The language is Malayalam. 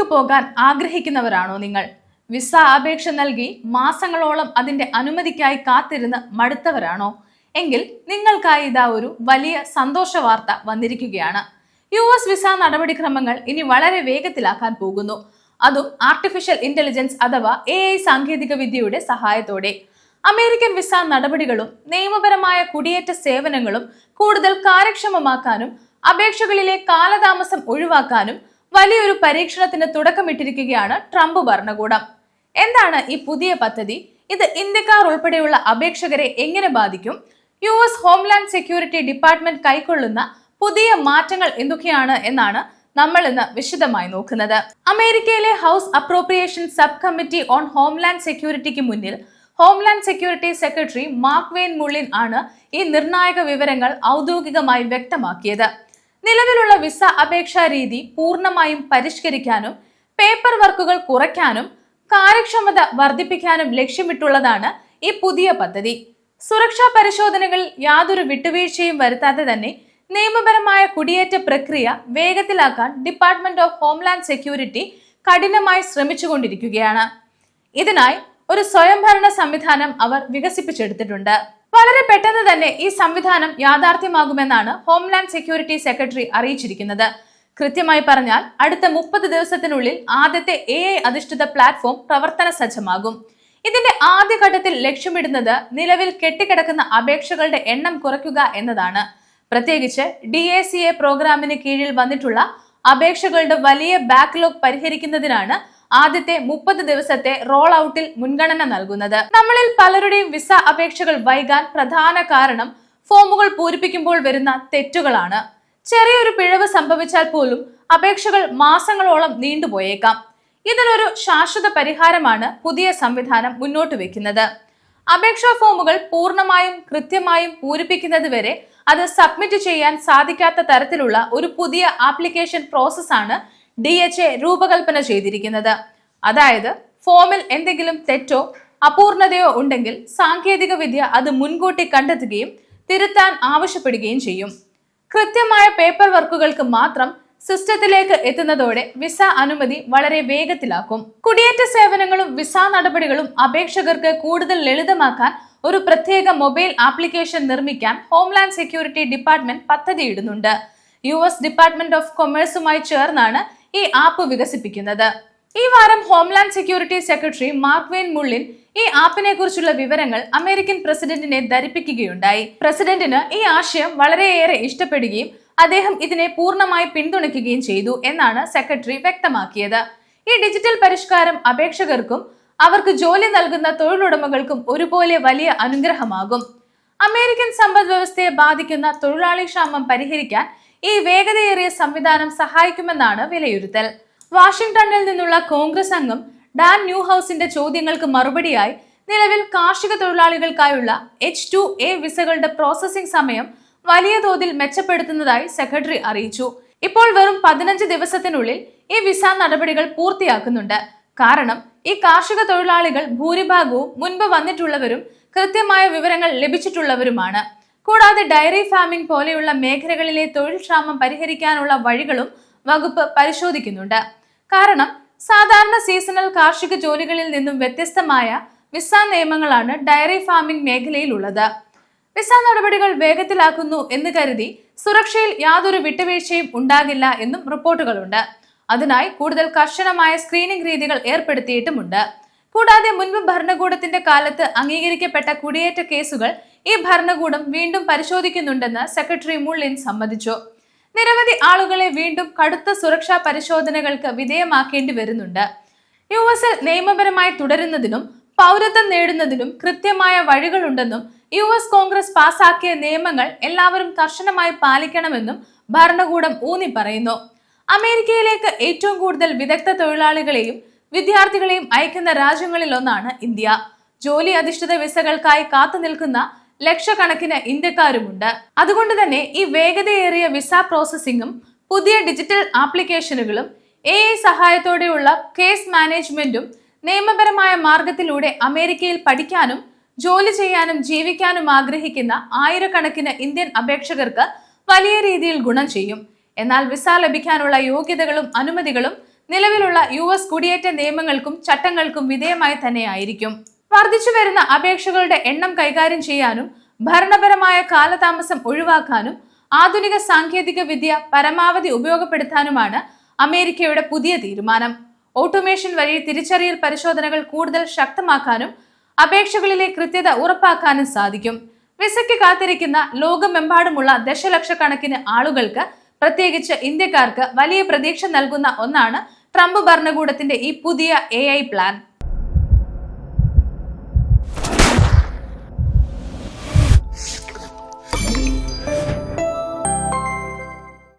യുഎസിലേക്ക് പോകാൻ ആഗ്രഹിക്കുന്നവരാണോ നിങ്ങൾ? വിസ അപേക്ഷ നൽകി മാസങ്ങളോളം അതിന്റെ അനുമതിക്കായി കാത്തിരുന്ന് മടുത്തവരാണോ? എങ്കിൽ നിങ്ങൾക്കായി ഇതാ ഒരു വലിയ സന്തോഷ വാർത്ത വന്നിരിക്കുകയാണ്. യുഎസ് വിസ നടപടിക്രമങ്ങൾ ഇനി വളരെ വേഗത്തിലാക്കാൻ പോകുന്നു. അതും ആർട്ടിഫിഷ്യൽ ഇന്റലിജൻസ് അഥവാ AI സാങ്കേതിക വിദ്യയുടെ സഹായത്തോടെ. അമേരിക്കൻ വിസ നടപടികളും നിയമപരമായ കുടിയേറ്റ സേവനങ്ങളും കൂടുതൽ കാര്യക്ഷമമാക്കാനും അപേക്ഷകളിലെ കാലതാമസം ഒഴിവാക്കാനും വലിയൊരു പരീക്ഷണത്തിന് തുടക്കമിട്ടിരിക്കുകയാണ് ട്രംപ് ഭരണകൂടം. എന്താണ് ഈ പുതിയ പദ്ധതി? ഇത് ഇന്ത്യക്കാർ ഉൾപ്പെടെയുള്ള അപേക്ഷകരെ എങ്ങനെ ബാധിക്കും? US ഹോംലാൻഡ് സെക്യൂരിറ്റി ഡിപ്പാർട്ട്മെന്റ് കൈക്കൊള്ളുന്ന പുതിയ മാറ്റങ്ങൾ എന്തൊക്കെയാണ് എന്നാണ് നമ്മൾ ഇന്ന് വിശദമായി നോക്കുന്നത്. അമേരിക്കയിലെ house appropriation subcommittee on homeland സെക്യൂരിറ്റിക്ക് മുന്നിൽ homeland security secretary Mark Wayne Mullin ആണ് ഈ നിർണായക വിവരങ്ങൾ ഔദ്യോഗികമായി വ്യക്തമാക്കിയത്. നിലവിലുള്ള വിസ അപേക്ഷാ രീതി പൂർണ്ണമായും പരിഷ്കരിക്കാനും പേപ്പർ വർക്കുകൾ കുറയ്ക്കാനും കാര്യക്ഷമത വർദ്ധിപ്പിക്കാനും ലക്ഷ്യമിട്ടുള്ളതാണ് ഈ പുതിയ പദ്ധതി. സുരക്ഷാ പരിശോധനകളിൽ യാതൊരു വിട്ടുവീഴ്ചയും വരുത്താതെ തന്നെ നിയമപരമായ കുടിയേറ്റ പ്രക്രിയ വേഗത്തിലാക്കാൻ ഡിപ്പാർട്ട്മെന്റ് ഓഫ് ഹോംലാൻഡ് സെക്യൂരിറ്റി കഠിനമായി ശ്രമിച്ചുകൊണ്ടിരിക്കുകയാണ്. ഇതിനായി ഒരു സ്വയംഭരണ സംവിധാനം അവർ വികസിപ്പിച്ചെടുത്തിട്ടുണ്ട്. വളരെ പെട്ടെന്ന് തന്നെ ഈ സംവിധാനം യാഥാർത്ഥ്യമാകുമെന്നാണ് ഹോംലാൻഡ് സെക്യൂരിറ്റി സെക്രട്ടറി അറിയിച്ചിരിക്കുന്നത്. കൃത്യമായി പറഞ്ഞാൽ അടുത്ത 30 ദിവസത്തിനുള്ളിൽ ആദ്യത്തെ AI അധിഷ്ഠിത പ്ലാറ്റ്ഫോം പ്രവർത്തന സജ്ജമാകും. ഇതിന്റെ ആദ്യഘട്ടത്തിൽ ലക്ഷ്യമിടുന്നത് നിലവിൽ കെട്ടിക്കിടക്കുന്ന അപേക്ഷകളുടെ എണ്ണം കുറയ്ക്കുക എന്നതാണ്. പ്രത്യേകിച്ച് DACA പ്രോഗ്രാമിന് കീഴിൽ വന്നിട്ടുള്ള അപേക്ഷകളുടെ വലിയ ബാക്ക്ലോഗ് പരിഹരിക്കുന്നതിനാണ് ആദ്യത്തെ 30 ദിവസത്തെ റോൾ ഔട്ടിൽ മുൻഗണന നൽകുന്നത്. നമ്മളിൽ പലരുടെയും വിസ അപേക്ഷകൾ വൈകാൻ പ്രധാന കാരണം ഫോമുകൾ പൂരിപ്പിക്കുമ്പോൾ വരുന്ന തെറ്റുകളാണ്. ചെറിയൊരു പിഴവ് സംഭവിച്ചാൽ പോലും അപേക്ഷകൾ മാസങ്ങളോളം നീണ്ടുപോയേക്കാം. ഇതിനൊരു ശാശ്വത പരിഹാരമാണ് പുതിയ സംവിധാനം മുന്നോട്ട് വെക്കുന്നത്. അപേക്ഷാ ഫോമുകൾ പൂർണ്ണമായും കൃത്യമായും പൂരിപ്പിക്കുന്നത് വരെ അത് സബ്മിറ്റ് ചെയ്യാൻ സാധിക്കാത്ത തരത്തിലുള്ള ഒരു പുതിയ ആപ്ലിക്കേഷൻ പ്രോസസ്സാണ് DHA രൂപകൽപ്പന ചെയ്തിരിക്കുന്നത്. അതായത് ഫോമിൽ എന്തെങ്കിലും തെറ്റോ അപൂർണതയോ ഉണ്ടെങ്കിൽ സാങ്കേതിക വിദ്യ അത് മുൻകൂട്ടി കണ്ടെത്തുകയും തിരുത്താൻ ആവശ്യപ്പെടുകയും ചെയ്യും. കൃത്യമായ പേപ്പർ വർക്കുകൾക്ക് മാത്രം സിസ്റ്റത്തിലേക്ക് എത്തുന്നതോടെ വിസ അനുമതി വളരെ വേഗത്തിലാക്കും. കുടിയേറ്റ സേവനങ്ങളും വിസ നടപടികളും അപേക്ഷകർക്ക് കൂടുതൽ ലളിതമാക്കാൻ ഒരു പ്രത്യേക മൊബൈൽ ആപ്ലിക്കേഷൻ നിർമ്മിക്കാൻ ഹോംലാൻഡ് സെക്യൂരിറ്റി ഡിപ്പാർട്ട്മെന്റ് പദ്ധതിയിടുന്നുണ്ട്. US ഡിപ്പാർട്ട്മെന്റ് ഓഫ് കൊമേഴ്സുമായി ചേർന്നാണ് ഈ ആപ്പ് വികസിപ്പിക്കുന്നത്. ഈ വാരം homeland security secretary Mark Wayne Mullin ഈ ആപ്പിനെ കുറിച്ചുള്ള വിവരങ്ങൾ അമേരിക്കൻ പ്രസിഡന്റിനെ ധരിപ്പിക്കുകയുണ്ടായി. പ്രസിഡന്റിന് ഈ ആശയം വളരെയേറെ ഇഷ്ടപ്പെടുകയും അദ്ദേഹം ഇതിനെ പൂർണ്ണമായി പിന്തുണയ്ക്കുകയും ചെയ്തു എന്നാണ് സെക്രട്ടറി വ്യക്തമാക്കിയത്. ഈ ഡിജിറ്റൽ പരിഷ്കാരം അപേക്ഷകർക്കും അവർക്ക് ജോലി നൽകുന്ന തൊഴിലുടമകൾക്കും ഒരുപോലെ വലിയ അനുഗ്രഹമാകും. അമേരിക്കൻ സമ്പദ് വ്യവസ്ഥയെ ബാധിക്കുന്ന തൊഴിലാളി ക്ഷാമം പരിഹരിക്കാൻ ഈ വേഗതയേറിയ സംവിധാനം സഹായിക്കുമെന്നാണ് വിലയിരുത്തൽ. വാഷിംഗ്ടണിൽ നിന്നുള്ള കോൺഗ്രസ് അംഗം ഡാൻ ന്യൂഹൌസിന്റെ ചോദ്യങ്ങൾക്ക് മറുപടിയായി നിലവിൽ കാർഷിക തൊഴിലാളികൾക്കായുള്ള H-2A വിസകളുടെ പ്രോസസ്സിംഗ് സമയം വലിയ തോതിൽ മെച്ചപ്പെടുത്തുന്നതായി സെക്രട്ടറി അറിയിച്ചു. ഇപ്പോൾ വെറും 15 ദിവസത്തിനുള്ളിൽ ഈ വിസ നടപടികൾ പൂർത്തിയാക്കുന്നുണ്ട്. കാരണം ഈ കാർഷിക തൊഴിലാളികൾ ഭൂരിഭാഗവും മുൻപ് വന്നിട്ടുള്ളവരും കൃത്യമായ വിവരങ്ങൾ ലഭിച്ചിട്ടുള്ളവരുമാണ്. കൂടാതെ ഡയറി ഫാമിംഗ് പോലെയുള്ള മേഖലകളിലെ തൊഴിൽ ക്ഷാമം പരിഹരിക്കാനുള്ള വഴികളും വകുപ്പ് പരിശോധിക്കുന്നുണ്ട്. കാരണം സാധാരണ സീസണൽ കാർഷിക ജോലികളിൽ നിന്നും വ്യത്യസ്തമായ വിസ നിയമങ്ങളാണ് ഡയറി ഫാമിംഗ് മേഖലയിൽ ഉള്ളത്. വിസ നടപടികൾ വേഗത്തിലാക്കുന്നു എന്ന് കരുതി സുരക്ഷയിൽ യാതൊരു വിട്ടുവീഴ്ചയും ഉണ്ടാകില്ല എന്നും റിപ്പോർട്ടുകളുണ്ട്. അതിനായി കൂടുതൽ കർശനമായ സ്ക്രീനിംഗ് രീതികൾ ഏർപ്പെടുത്തിയിട്ടുമുണ്ട്. കൂടാതെ മുൻപ് ഭരണകൂടത്തിന്റെ കാലത്ത് അംഗീകരിക്കപ്പെട്ട കുടിയേറ്റ കേസുകൾ ഈ ഭരണകൂടം വീണ്ടും പരിശോധിക്കുന്നുണ്ടെന്ന് സെക്രട്ടറി മുള്ളിൻ സമ്മതിച്ചു. നിരവധി ആളുകളെ വീണ്ടും കടുത്ത സുരക്ഷാ പരിശോധനകൾക്ക് വിധേയമാക്കേണ്ടി വരുന്നുണ്ട്. US നിയമപരമായി തുടരുന്നതിനും പൗരത്വം നേടുന്നതിനും കൃത്യമായ വഴികളുണ്ടെന്നും US കോൺഗ്രസ് പാസാക്കിയ നിയമങ്ങൾ എല്ലാവരും കർശനമായി പാലിക്കണമെന്നും ഭരണകൂടം ഊന്നി പറയുന്നു. അമേരിക്കയിലേക്ക് ഏറ്റവും കൂടുതൽ വിദഗ്ധ തൊഴിലാളികളെയും വിദ്യാർത്ഥികളെയും അയക്കുന്ന രാജ്യങ്ങളിൽ ഒന്നാണ് ഇന്ത്യ. ജോലി അധിഷ്ഠിത വിസകൾക്കായി കാത്തുനിൽക്കുന്ന ലക്ഷക്കണക്കിന് ഇന്ത്യക്കാരുമുണ്ട്. അതുകൊണ്ട് തന്നെ ഈ വേഗതയേറിയ വിസ പ്രോസസ്സിംഗും പുതിയ ഡിജിറ്റൽ ആപ്ലിക്കേഷനുകളും AI സഹായത്തോടെയുള്ള കേസ് മാനേജ്മെന്റും നിയമപരമായ മാർഗത്തിലൂടെ അമേരിക്കയിൽ പഠിക്കാനും ജോലി ചെയ്യാനും ജീവിക്കാനും ആഗ്രഹിക്കുന്ന ആയിരക്കണക്കിന് ഇന്ത്യൻ അപേക്ഷകർക്ക് വലിയ രീതിയിൽ ഗുണം ചെയ്യും. എന്നാൽ വിസ ലഭിക്കാനുള്ള യോഗ്യതകളും അനുമതികളും നിലവിലുള്ള US കുടിയേറ്റ നിയമങ്ങൾക്കും ചട്ടങ്ങൾക്കും വിധേയമായി തന്നെയായിരിക്കും. വർദ്ധിച്ചു വരുന്ന അപേക്ഷകളുടെ എണ്ണം കൈകാര്യം ചെയ്യാനും ഭരണപരമായ കാലതാമസം ഒഴിവാക്കാനും ആധുനിക സാങ്കേതിക വിദ്യ പരമാവധി ഉപയോഗപ്പെടുത്താനുമാണ് അമേരിക്കയുടെ പുതിയ തീരുമാനം. ഓട്ടോമേഷൻ വഴി തിരിച്ചറിയൽ പരിശോധനകൾ കൂടുതൽ ശക്തമാക്കാനും അപേക്ഷകളിലെ കൃത്യത ഉറപ്പാക്കാനും സാധിക്കും. വിസയ്ക്ക് കാത്തിരിക്കുന്ന ലോകമെമ്പാടുമുള്ള ദശലക്ഷക്കണക്കിന് ആളുകൾക്ക്, പ്രത്യേകിച്ച് ഇന്ത്യക്കാർക്ക് വലിയ പ്രതീക്ഷ നൽകുന്ന ഒന്നാണ് ട്രംപ് ഭരണകൂടത്തിന്റെ ഈ പുതിയ AI പ്ലാൻ.